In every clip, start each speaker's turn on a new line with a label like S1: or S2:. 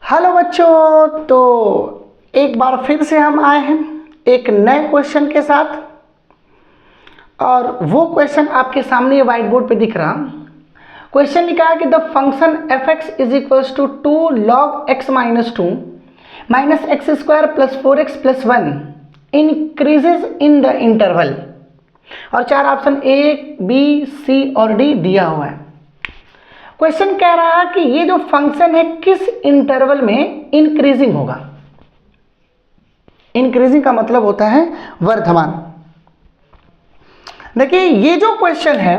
S1: Hello बच्चों, तो एक बार फिर से हम आए हैं एक नए क्वेश्चन के साथ। और वो क्वेश्चन आपके सामने व्हाइट बोर्ड पे दिख रहा। क्वेश्चन लिखा है कि the function F X is equals to 2 log x minus 2 minus X square plus 4x plus 1 increases in the interval. और चार ऑप्शन ए, बी, सी और डी दिया हुआ है। क्वेश्चन कह रहा है कि ये जो फंक्शन है किस इंटरवल में इंक्रीजिंग होगा। इंक्रीजिंग का मतलब होता है वर्धमान। देखिए ये जो क्वेश्चन है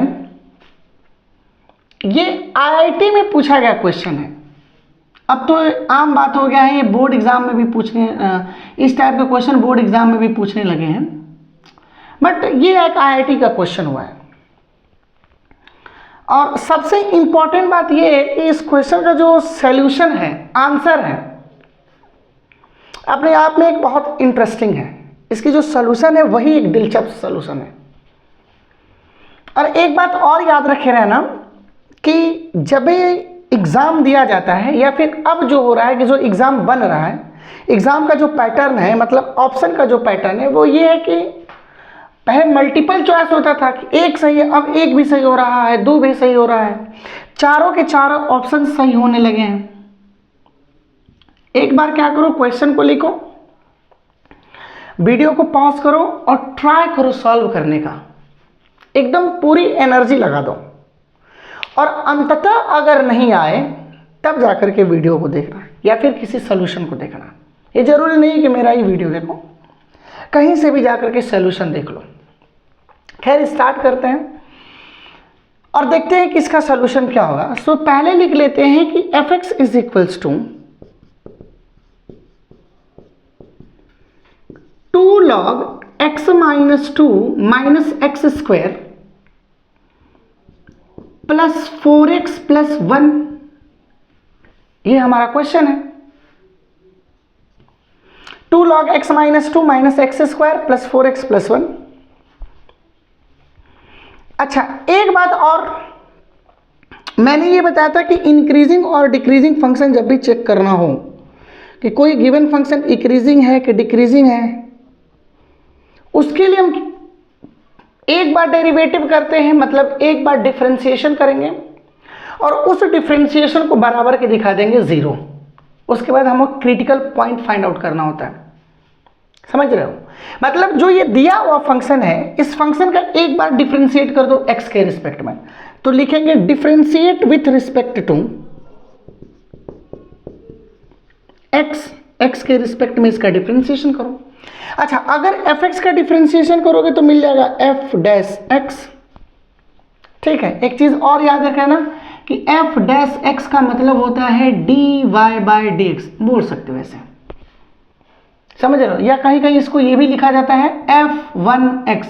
S1: ये आईआईटी में पूछा गया क्वेश्चन है। अब तो आम बात हो गया है, ये बोर्ड एग्जाम में भी पूछने, इस टाइप के क्वेश्चन बोर्ड एग्जाम में भी पूछने लगे हैं। बट ये एक आईआईटी का क्वेश्चन हुआ है। और सबसे इंपॉर्टेंट बात यह है कि इस क्वेश्चन का जो सॉल्यूशन है, आंसर है, अपने आप में एक बहुत इंटरेस्टिंग है। इसकी जो सॉल्यूशन है वही एक दिलचस्प सॉल्यूशन है। और एक बात और याद रखे रहना कि जब ये एग्ज़ाम दिया जाता है या फिर अब जो हो रहा है कि जो एग्ज़ाम बन रहा है, एग्ज़ाम का जो पैटर्न है, मतलब ऑप्शन का जो पैटर्न है वो ये है कि पहले मल्टीपल चॉइस होता था कि एक सही है, अब एक भी सही हो रहा है, दो भी सही हो रहा है, चारों के चारों ऑप्शन सही होने लगे हैं। एक बार क्या करो, क्वेश्चन को लिखो, वीडियो को पॉज करो और ट्राई करो सॉल्व करने का। एकदम पूरी एनर्जी लगा दो और अंततः अगर नहीं आए तब जाकर के वीडियो को देखना या फिर किसी सॉल्यूशन को देखना। ये जरूरी नहीं है कि मेरा ही वीडियो देखो, कहीं से भी जाकर के सॉल्यूशन देख लो। खैर स्टार्ट करते हैं और देखते हैं कि इसका सॉल्यूशन क्या होगा। सो पहले लिख लेते हैं कि F X is equals to 2 log x minus 2 minus X square plus 4x plus 1। ये हमारा क्वेश्चन है। 2 log x minus 2 minus X square plus 4x plus 1। अच्छा, एक बात और, मैंने ये बताया था कि इंक्रीजिंग और डिक्रीजिंग फंक्शन जब भी चेक करना हो कि कोई गिवन फंक्शन इंक्रीजिंग है कि डिक्रीजिंग है, उसके लिए हम एक बार डेरिवेटिव करते हैं, मतलब एक बार डिफरेंशिएशन करेंगे और उस डिफरेंशिएशन को बराबर के दिखा देंगे 0। उसके बाद हमें क्रिटिकल पॉइंट फाइंड आउट करना होता है। समझ रहे हो? मतलब जो ये दिया हुआ फंक्शन है, इस फंक्शन का एक बार डिफरेंशिएट कर दो x के रिस्पेक्ट में, तो लिखेंगे differentiate with respect to x के रिस्पेक्ट में इसका डिफरेंशिएशन करो। अच्छा, अगर fx का डिफरेंशिएशन करोगे तो मिल जाएगा f डैश x। ठीक है, एक चीज और याद रखना ना कि f डैश x का मतलब होता है dy बाय dx, बोल सकते हो वैसे, समझ रहे हो? या कहीं कहीं इसको ये भी लिखा जाता है f1x।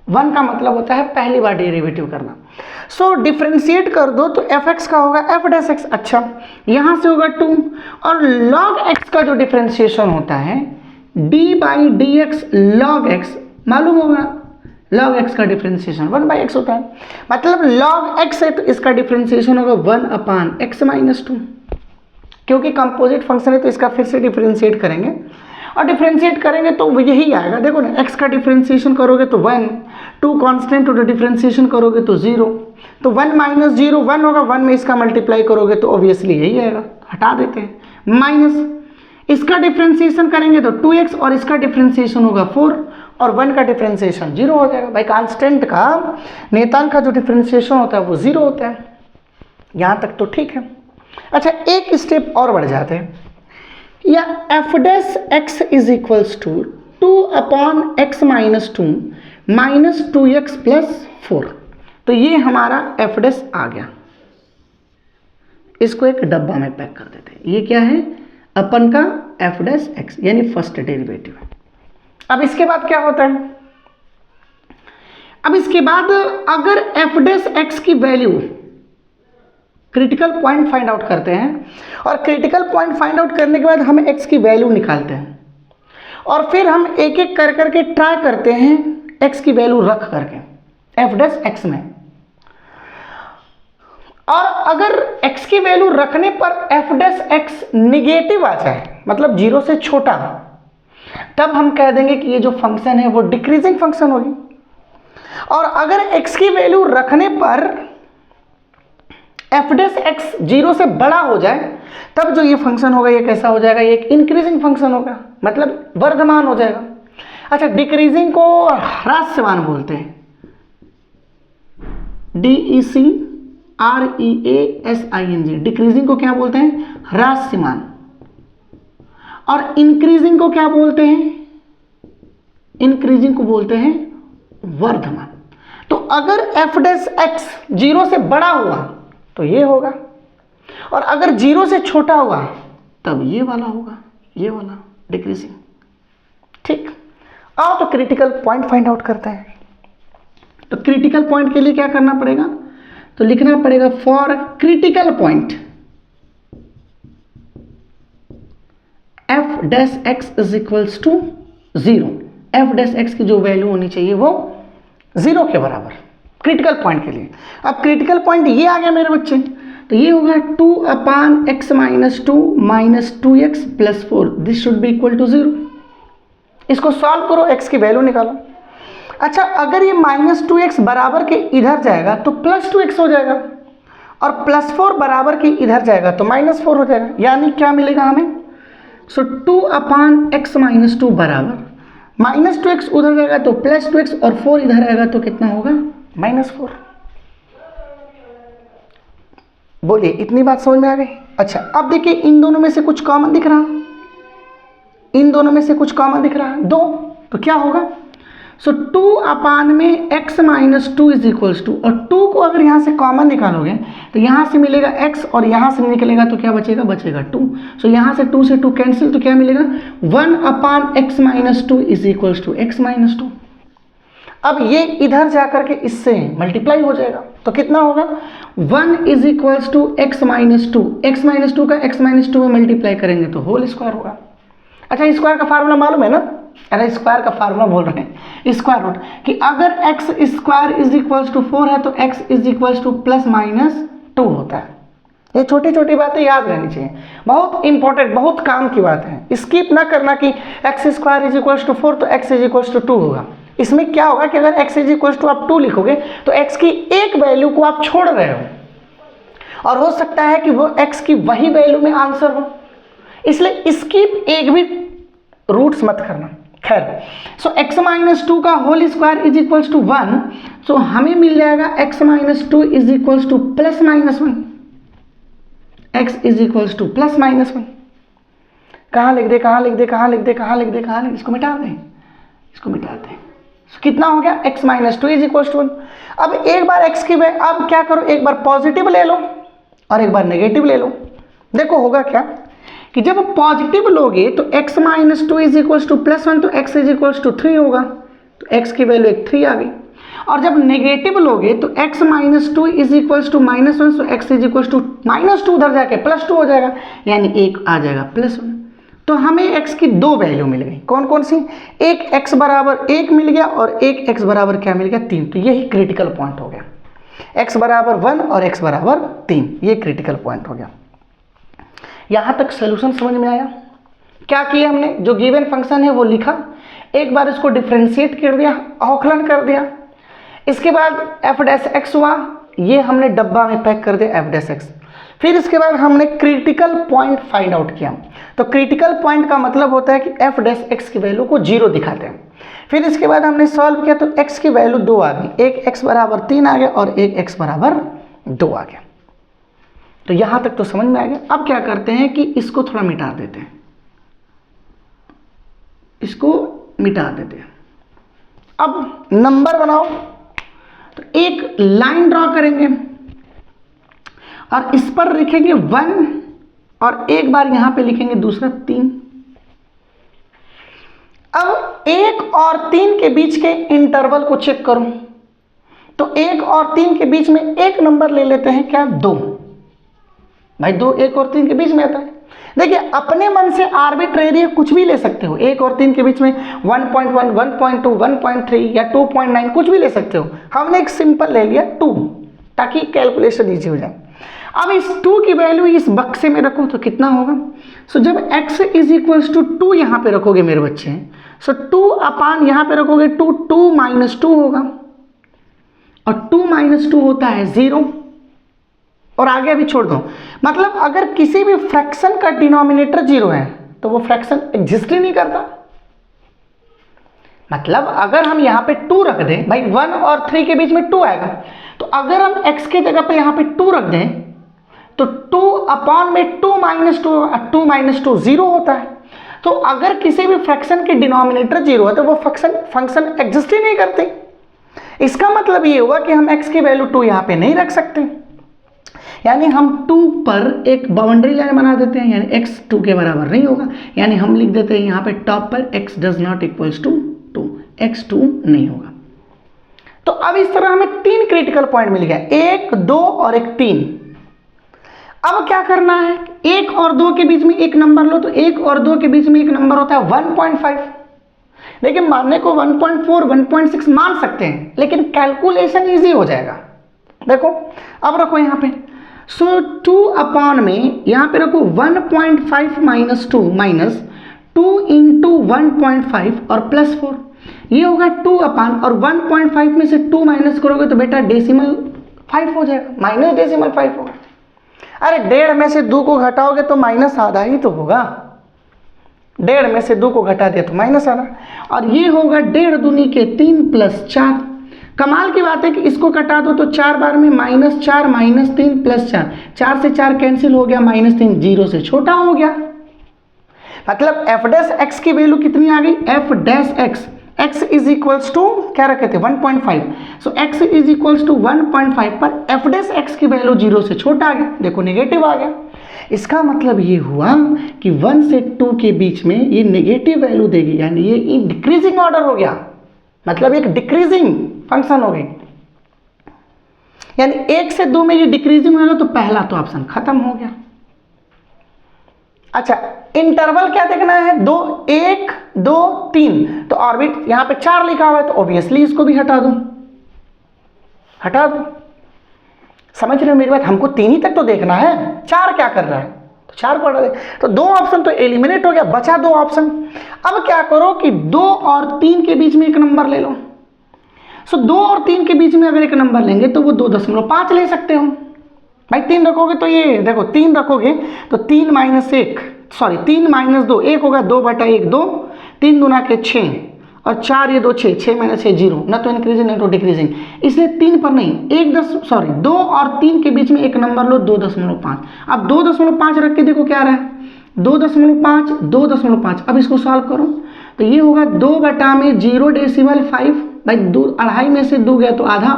S1: 1 का मतलब होता है पहली बार डेरिवेटिव करना। सो डिफरेंशिएट कर दो तो fx का होगा f डैश x। अच्छा, यहां से होगा 2 और log x का जो डिफरेंशिएशन होता है d by dx log x, मालूम होगा log x का डिफरेंशिएशन 1 बाई x होता है। मतलब log x है तो इसका डिफरेंशिएशन होगा 1 अपान x माइनस 2। क्योंकि कंपोजिट फंक्शन है तो इसका फिर से डिफरेंशिएट करेंगे और डिफरेंशिएट करेंगे तो यही आएगा। देखो ना, x का डिफरेंशिएशन करोगे तो 1, 2 कांस्टेंट और डिफरेंशिएशन करोगे तो 0, तो 1 माइनस 0 1 होगा, 1 में इसका मल्टीप्लाई करोगे तो ऑब्वियसली यही आएगा, हटा देते हैं। माइनस इसका डिफरेंशिएशन करेंगे तो 2x और इसका डिफरेंशिएशन होगा 4 और 1 का डिफरेंशिएशन 0 हो जाएगा। भाई कांस्टेंट का, नेतांक का जो डिफरेंशिएशन होता है वो 0 होता है। यहाँ तक तो ठीक है। अच्छा, एक स्टेप और बढ़ जाते हैं, या F dash X is equals to 2 upon X minus 2 minus 2x plus 4। तो ये हमारा एफ डैश आ गया। इसको एक डब्बा में पैक कर देते हैं। ये क्या है? अपन का एफ डैश एक्स, यानी फर्स्ट डेरिवेटिव है। अब इसके बाद क्या होता है? अब इसके बाद अगर एफ डैश एक्स की value, critical point find out करते हैं और क्रिटिकल पॉइंट फाइंड आउट करने के बाद हम x की वैल्यू निकालते हैं और फिर हम एक एक कर करके ट्राई करते हैं x की वैल्यू रख करके f डैश x में। और अगर x की वैल्यू रखने पर एफ डैश एक्स निगेटिव आ जाए, मतलब 0 से छोटा, तब हम कह देंगे कि ये जो फंक्शन है वो डिक्रीजिंग फंक्शन होगी। और अगर x की वैल्यू रखने पर एफ डैश एक्स 0 से बड़ा हो जाए, तब जो ये फंक्शन होगा ये कैसा हो जाएगा, ये एक इंक्रीजिंग फंक्शन होगा, मतलब वर्धमान हो जाएगा। अच्छा, डिक्रीजिंग को ह्रास्यमान बोलते हैं, DECREASING। डिक्रीजिंग को क्या बोलते हैं, ह्रास्यमान। और इंक्रीजिंग को क्या बोलते हैं, इंक्रीजिंग को बोलते हैं वर्धमान। तो अगर एफ डैश एक्स 0 से बड़ा हुआ तो ये होगा, और अगर 0 से छोटा हुआ तब ये वाला होगा, ये वाला डिक्रीजिंग। ठीक, आओ तो क्रिटिकल पॉइंट फाइंड आउट करते हैं। तो क्रिटिकल पॉइंट के लिए क्या करना पड़ेगा, तो लिखना पड़ेगा for critical point F dash X is equals to 0। F dash X की जो वैल्यू होनी चाहिए वो 0 के बराबर क्रिटिकल पॉइंट के लिए। अब क्रिटिकल पॉइंट ये आ गया मेरे बच्चे, तो ये होगा 2/x - 2 - 2x + 4, this should be equal to 0। इसको सॉल्व करो, x की वैल्यू निकालो। अच्छा, अगर ये -2x बराबर के इधर जाएगा तो +2x हो जाएगा, और +4 बराबर के इधर जाएगा तो -4 हो जाएगा। यानी क्या मिलेगा हमें, सो 2/x - 2 बराबर -2x उधर जाएगा तो +2x, और 4 इधर आएगा तो कितना होगा, -4। बोलिए, इतनी बात समझ में आ गई। अच्छा, अब देखिए इन दोनों में से कुछ कॉमन दिख रहा, इन दोनों में से कुछ कॉमन दिख रहा है 2, तो क्या होगा, सो 2/x - 2 इज इक्वल्स टू, और 2 को अगर यहाँ से कॉमन निकालोगे तो यहाँ से मिलेगा x, और यहाँ से निकलेगा तो क्या बचेगा, बचेगा 2। सो यहाँ से 2 से 2 कैंसिल, तो क्या मिलेगा, 1/x - 2 is equals to x - 2। अब ये इधर जाकर के इससे मल्टीप्लाई हो जाएगा, तो कितना होगा, 1 is equals to x - 2, x - 2 का x - 2 में मल्टीप्लाई करेंगे तो होल स्क्वायर होगा। अच्छा, स्क्वायर का फार्मूला मालूम है ना, अरे स्क्वायर का फार्मूला बोल रहे हैं, स्क्वायर रूट, कि अगर x square is equals to 4 है तो x इज इक्वल्स टू +-2 होता है। ये छोटी छोटी बातें याद रहनी चाहिए, बहुत इंपॉर्टेंट, बहुत काम की बात है। स्किप ना करना कि x square is equals to 4 तो x इज इक्वल्स टू 2 होगा। इसमें क्या होगा कि अगर x इज इक्वल्स टू आप 2 लिखोगे तो x की एक वैल्यू को आप छोड़ रहे हो, और हो सकता है कि वो x की वही वैल्यू में आंसर हो, इसलिए स्किप एक भी रूट्स मत करना। खैर, सो x - 2 का whole square is equals to 1, so हमें मिल जाएगा x - 2 is equals to +-1, x is equals to +-1। कहाँ लिख दे, कहाँ लिख दे, कहाँ लिख दे, कहाँ लिख दे, कहाँ लिख दे, इसको मिटा दें, इसको मिटा दें। so, कितना हो गया, x - 2 इज इक्वल्स टू 1। अब एक बार x की वैल्यू, अब क्या करो, एक बार पॉजिटिव ले लो और एक बार नेगेटिव ले लो। देखो होगा क्या कि जब पॉजिटिव लोगे तो x - 2 इज इक्वल्स टू +1, तो x इज इक्वल्स टू 3 होगा, तो x की वैल्यू एक 3 आ गई। और जब नेगेटिव लोगे तो x - 2 इज इक्वल्स टू -1, तो x इज इक्वल्स टू -2 उधर जाके +2 हो जाएगा, यानी 1 आ जाएगा +1। तो हमें x की 2 वैल्यू मिल गई, कौन कौन सी, एक x बराबर 1 मिल गया और एक x बराबर क्या मिल गया, 3। तो यही क्रिटिकल पॉइंट हो गया, x बराबर 1 और x बराबर 3, ये क्रिटिकल पॉइंट हो गया। यहाँ तक सोल्यूशन समझ में आया। क्या किया हमने, जो गिवन फंक्शन है वो लिखा, एक बार इसको डिफ्रेंशिएट कर दिया, अवकलन कर दिया, इसके बाद एफ डैश एक्स हुआ, ये हमने डब्बा में पैक कर दिया एफ डैश एक्स। फिर इसके बाद हमने क्रिटिकल पॉइंट फाइंड आउट किया। तो क्रिटिकल पॉइंट का मतलब होता है कि एफ डैश एक्स की वैल्यू को 0 दिखाते हैं। फिर इसके बाद हमने सॉल्व किया तो x की वैल्यू 2 आ गई, एक x बराबर 3 आ गया और एक x बराबर 2 आ गया। तो यहां तक तो समझ में आ गया। अब क्या करते हैं कि इसको थोड़ा मिटा देते हैं, इसको मिटा देते हैं। अब नंबर बनाओ, तो एक लाइन ड्रॉ करेंगे और इस पर लिखेंगे 1 और एक बार यहां पे लिखेंगे दूसरा 3। अब 1 और 3 के बीच के इंटरवल को चेक करो, तो 1 और 3 के बीच में एक नंबर ले लेते हैं, क्या, 2। भाई 2 1 और 3 के बीच में आता है। देखिए अपने मन से आर्बिट्रेरी कुछ भी ले सकते हो, 1 और 3 के बीच में 1.1, 1.2, 1.3 या 2.9 कुछ भी ले सकते हो। हमने एक सिंपल ले लिया 2 ताकि कैलकुलेशन ईजी हो जाए। अब इस 2 की वैल्यू इस बक्से में रखो तो कितना होगा? सो जब x इज इक्वल्स टू 2 यहाँ पे रखोगे मेरे बच्चे, सो 2 अपान यहाँ पे रखोगे 2, 2 माइनस 2 होगा, और 2 माइनस 2 होता है 0, और आगे अभी छोड़ दो। मतलब अगर किसी भी फ्रैक्शन का डिनोमिनेटर 0 है तो वो फ्रैक्शन एग्जिस्ट ही नहीं करता। मतलब अगर हम यहाँ पे 2 रख दें, भाई 1 और 3 के बीच में 2 आएगा, तो अगर हम x के जगह पे यहाँ पे 2 रख दें तो 2 अपॉन में 2 माइनस 2 0 होता है। तो अगर किसी भी फ्रैक्शन के डिनोमिनेटर 0 है तो वो फंक्शन एग्जिस्ट ही नहीं करते। इसका मतलब ये हुआ कि हम x की वैल्यू 2 यहाँ पे नहीं रख सकते, यानी हम 2 पर एक बाउंड्री लाइन बना देते हैं, यानी x 2 के बराबर नहीं होगा, यानी हम लिख देते हैं यहाँ पे टॉप पर x does not equals to 2, x 2 नहीं होगा। तो अब इस तरह हमें 3 क्रिटिकल पॉइंट मिल गया, 1, 2 और एक 3। अब क्या करना है, 1 और 2 के बीच में एक नंबर लो, तो 1 और 2 के बीच में एक नंबर होता है 1.5। लेकिन मानने को 1.4, 1.6 मान सकते हैं, लेकिन कैलकुलेशन इजी हो जाएगा। देखो अब रखो यहाँ पे, सो 2 अपॉन में यहाँ पे रखो 1.5 माइनस 2 माइनस 2 इंटू 1.5 और प्लस 4, ये होगा 2 अपान, और 1.5 में से 2 माइनस करोगे तो बेटा डेसिमल 5 हो जाएगा, माइनस डेसिमल 5 होगा। अरे 1.5 में से 2 को घटाओगे तो माइनस आधा ही तो होगा, 1.5 में से 2 को घटा दिया तो माइनस आधा, और ये होगा 1.5 दूनी के 3 प्लस 4। कमाल की बात है कि इसको कटा दो तो 4 बार में -4 -3 प्लस 4, 4 से 4 कैंसिल हो गया, -3 0 से छोटा हो गया। मतलब f डैश x की वैल्यू कितनी आ गई, f dash x is equals to क्या रखे थे 1.5, so x is equals to 1.5 पर f डैश x की वैल्यू 0 से छोटा आ गया, देखो नेगेटिव आ गया। इसका मतलब ये हुआ कि 1 से 2 के बीच में ये नेगेटिव वैल्यू देगी, यानी ये डिक्रीजिंग ऑर्डर हो गया, मतलब एक डिक्रीजिंग फंक्शन हो गई, यानी 1 से 2 में ये डिक्रीजिंग होगा तो पहला तो ऑप्शन खत्म हो गया। अच्छा इंटरवल क्या देखना है, 2 1 2 3, तो ऑर्बिट यहाँ पे 4 लिखा हुआ है तो ऑब्वियसली इसको भी हटा दो, हटा दो। समझ रहे हो मेरी बात, हमको 3 ही तक तो देखना है, 4 क्या कर रहा है तो 4 को हटा दे, तो 2 ऑप्शन तो एलिमिनेट हो गया, बचा 2 ऑप्शन। अब क्या करो कि 2 और 3 के बीच में एक नंबर ले लो, सो 2 और 3 के बीच में अगर एक नंबर लेंगे तो वो 2.5 ले सकते हो। भाई 3 रखोगे तो ये देखो 3 रखोगे तो 3 माइनस 1 सॉरी 3 माइनस 2 1 होगा, 2/1 2, 3 दूना के 6 और 4 ये 2 6, 6 माइनस 6 0, ना तो इंक्रीजिंग ना तो डिक्रीजिंग, इसलिए 3 पर नहीं 2 और 3 के बीच में एक नंबर लो 2.5। अब 2.5 रख के देखो क्या आ रहा है 2.5 2.5। अब इसको सॉल्व करो तो ये होगा 2/0 डेसिमल 5, भाई 2.5 में से 2 गया तो आधा,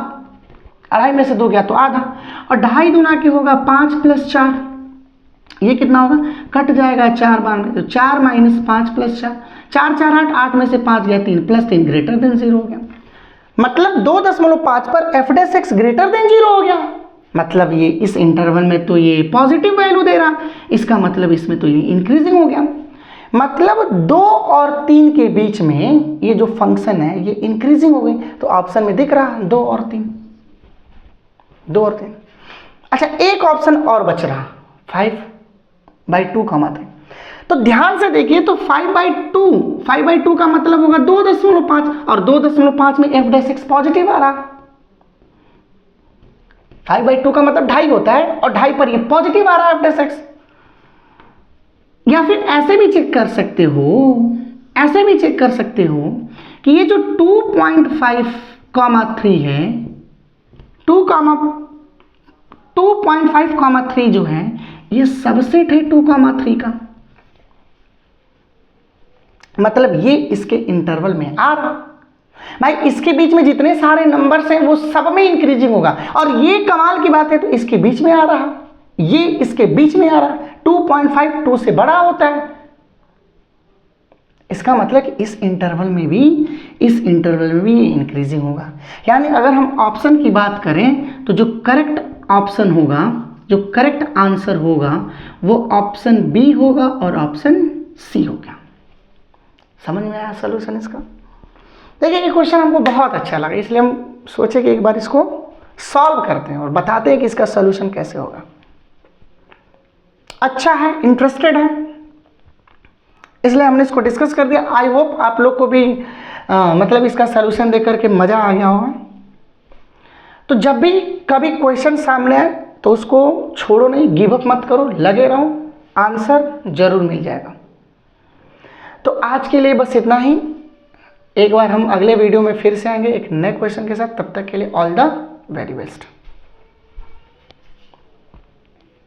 S1: 2.5 में से 2 गया तो आधा, और 2.5 दूना के होगा 5 प्लस 4, ये कितना होगा कट जाएगा 4 बार में, तो 4 माइनस 5 प्लस 4, 4 4 8, 8 में से 5 गया 3 प्लस 3 ग्रेटर देन 0 हो गया। मतलब 2.5 पर f dash x greater than 0 हो गया, मतलब ये इस इंटरवल में तो ये पॉजिटिव वैल्यू दे रहा, इसका मतलब इसमें तो ये इंक्रीजिंग हो गया। मतलब 2 और 3 के बीच में ये जो फंक्शन है ये इंक्रीजिंग हो गई, तो ऑप्शन में दिख रहा 2 और 3, 2 और 3। अच्छा एक ऑप्शन और बच रहा 5/2 का मतलब, तो ध्यान से देखिए तो 5/2 का मतलब होगा 2.5, और 2.5 में f डैश x पॉजिटिव आ रहा, 5/2 का मतलब 2.5 होता है, और 2.5 पर ये पॉजिटिव आ रहा है f डैश x। या फिर ऐसे भी चेक कर सकते हो, ऐसे भी चेक कर सकते हो कि ये जो 2.5,3 है 2.5,3 जो है ये सबसेट है 2,3 का, मतलब ये इसके इंटरवल में आ रहा। भाई इसके बीच में जितने सारे नंबर्स हैं वो सब में इंक्रीजिंग होगा, और ये कमाल की बात है तो इसके बीच में आ रहा, ये इसके बीच में आ रहा, 2.5 2 से बड़ा होता है, इसका मतलब कि इस इंटरवल में भी ये इंक्रीजिंग होगा। यानी अगर हम ऑप्शन की बात करें तो जो करेक्ट ऑप्शन होगा, जो करेक्ट आंसर होगा वो ऑप्शन बी होगा और ऑप्शन सी होगा। समझ में आया सॉल्यूशन इसका? देखिए ये क्वेश्चन हमको बहुत अच्छा लगा, इसलिए हम सोचे कि एक बार इसको सॉल्व करते हैं और बताते हैं कि इसका सॉल्यूशन कैसे होगा। अच्छा है, इंटरेस्टेड है, इसलिए हमने इसको डिस्कस कर दिया। आई होप आप लोग को भी मतलब इसका सलूशन देख करके मज़ा आ गया होगा। तो जब भी कभी क्वेश्चन सामने आए तो उसको छोड़ो नहीं, गिव अप मत करो, लगे रहो, आंसर जरूर मिल जाएगा। तो आज के लिए बस इतना ही। एक बार हम अगले वीडियो में फिर से आएंगे एक नए क्वेश्चन के साथ। तब तक के लिए ऑल द वेरी बेस्ट।